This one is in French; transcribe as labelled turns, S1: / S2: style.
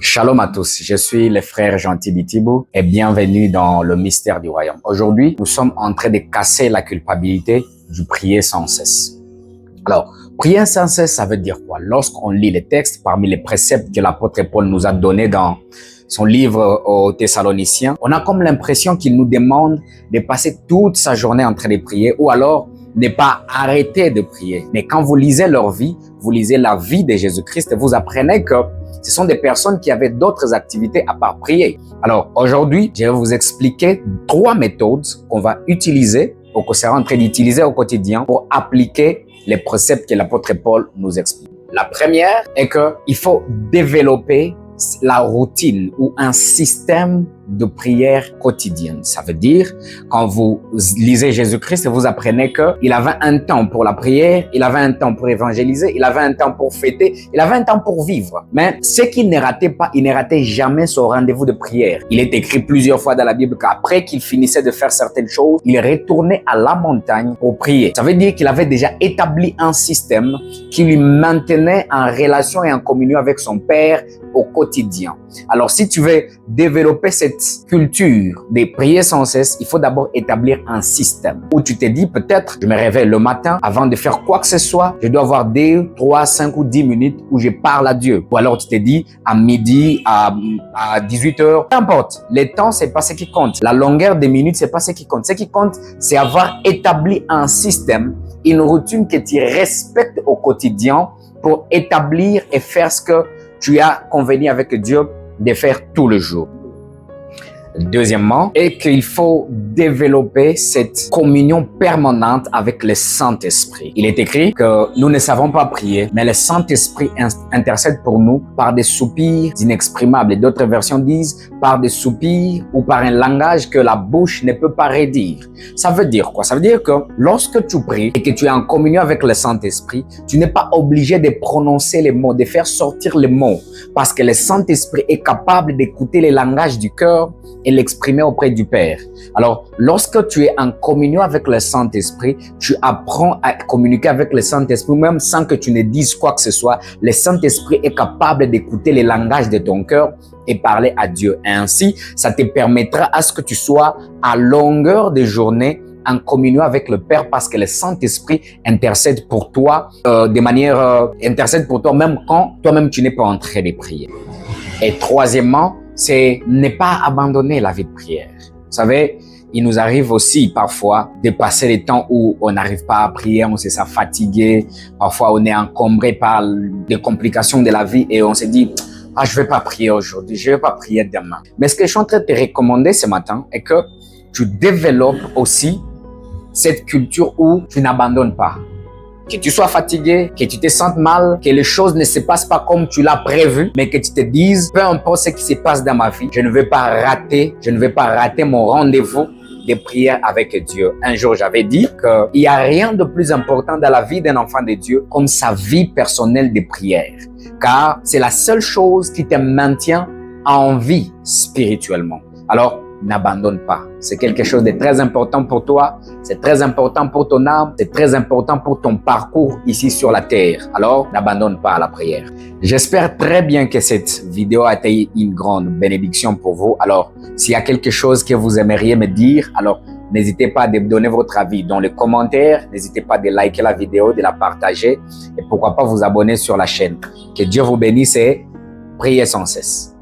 S1: Shalom à tous, je suis le frère Gentil Bitibou et bienvenue dans le mystère du royaume. Aujourd'hui, nous sommes en train de casser la culpabilité du prier sans cesse. Alors, prier sans cesse, ça veut dire quoi? Lorsqu'on lit les textes, parmi les préceptes que l'apôtre Paul nous a donnés dans son livre aux Thessaloniciens, on a comme l'impression qu'il nous demande de passer toute sa journée en train de prier ou alors ne pas arrêter de prier. Mais quand vous lisez leur vie, vous lisez la vie de Jésus-Christ, vous apprenez que ce sont des personnes qui avaient d'autres activités à part prier. Alors aujourd'hui, je vais vous expliquer 3 méthodes qu'on va utiliser ou qu'on sera en train d'utiliser au quotidien pour appliquer les préceptes que l'apôtre Paul nous explique. La première est qu'il faut développer la routine ou un système de prière quotidienne. Ça veut dire, quand vous lisez Jésus-Christ, vous apprenez qu'il avait un temps pour la prière, il avait un temps pour évangéliser, il avait un temps pour fêter, il avait un temps pour vivre. Mais ce qu'il ne ratait pas, il ne ratait jamais son rendez-vous de prière. Il est écrit plusieurs fois dans la Bible qu'après qu'il finissait de faire certaines choses, il retournait à la montagne pour prier. Ça veut dire qu'il avait déjà établi un système qui lui maintenait en relation et en communion avec son Père au quotidien. Alors, si tu veux développer cette culture de prier sans cesse, il faut d'abord établir un système où tu te dis peut-être, je me réveille le matin, avant de faire quoi que ce soit, je dois avoir 2, 3, 5 ou 10 minutes où je parle à Dieu. Ou alors tu te dis à midi, à 18 heures, peu importe. Le temps, c'est pas ce qui compte. La longueur des minutes, c'est pas ce qui compte. Ce qui compte, c'est avoir établi un système, une routine que tu respectes au quotidien pour établir et faire ce que tu as convenu avec Dieu de faire tout le jour. Deuxièmement, est qu'il faut développer cette communion permanente avec le Saint-Esprit. Il est écrit que nous ne savons pas prier, mais le Saint-Esprit intercède pour nous par des soupirs inexprimables. Et d'autres versions disent par des soupirs ou par un langage que la bouche ne peut pas redire. Ça veut dire quoi? Ça veut dire que lorsque tu pries et que tu es en communion avec le Saint-Esprit, tu n'es pas obligé de prononcer les mots, de faire sortir les mots, parce que le Saint-Esprit est capable d'écouter les langages du cœur et l'exprimer auprès du Père. Alors, lorsque tu es en communion avec le Saint-Esprit, tu apprends à communiquer avec le Saint-Esprit, même sans que tu ne dises quoi que ce soit. Le Saint-Esprit est capable d'écouter les langages de ton cœur et parler à Dieu. Et ainsi, ça te permettra à ce que tu sois à longueur de journée en communion avec le Père, parce que le Saint-Esprit intercède pour toi intercède pour toi même quand toi-même tu n'es pas en train de prier. Et troisièmement, c'est ne pas abandonner la vie de prière. Vous savez, il nous arrive aussi parfois de passer des temps où on n'arrive pas à prier, on se sent fatigué, parfois on est encombré par des complications de la vie et on se dit « Ah, je vais pas prier aujourd'hui, je vais pas prier demain ». Mais ce que je suis en train de te recommander ce matin est que tu développes aussi cette culture où tu n'abandonnes pas. Que tu sois fatigué, que tu te sentes mal, que les choses ne se passent pas comme tu l'as prévu, mais que tu te dises, peu importe ce qui se passe dans ma vie, je ne vais pas rater mon rendez-vous de prière avec Dieu. Un jour, j'avais dit qu'il n'y a rien de plus important dans la vie d'un enfant de Dieu comme sa vie personnelle de prière. Car c'est la seule chose qui te maintient en vie spirituellement. Alors, n'abandonne pas. C'est quelque chose de très important pour toi, c'est très important pour ton âme, c'est très important pour ton parcours ici sur la terre. Alors, n'abandonne pas la prière. J'espère très bien que cette vidéo a été une grande bénédiction pour vous. Alors, s'il y a quelque chose que vous aimeriez me dire, alors n'hésitez pas à donner votre avis dans les commentaires, n'hésitez pas de liker la vidéo, de la partager et pourquoi pas vous abonner sur la chaîne. Que Dieu vous bénisse et priez sans cesse.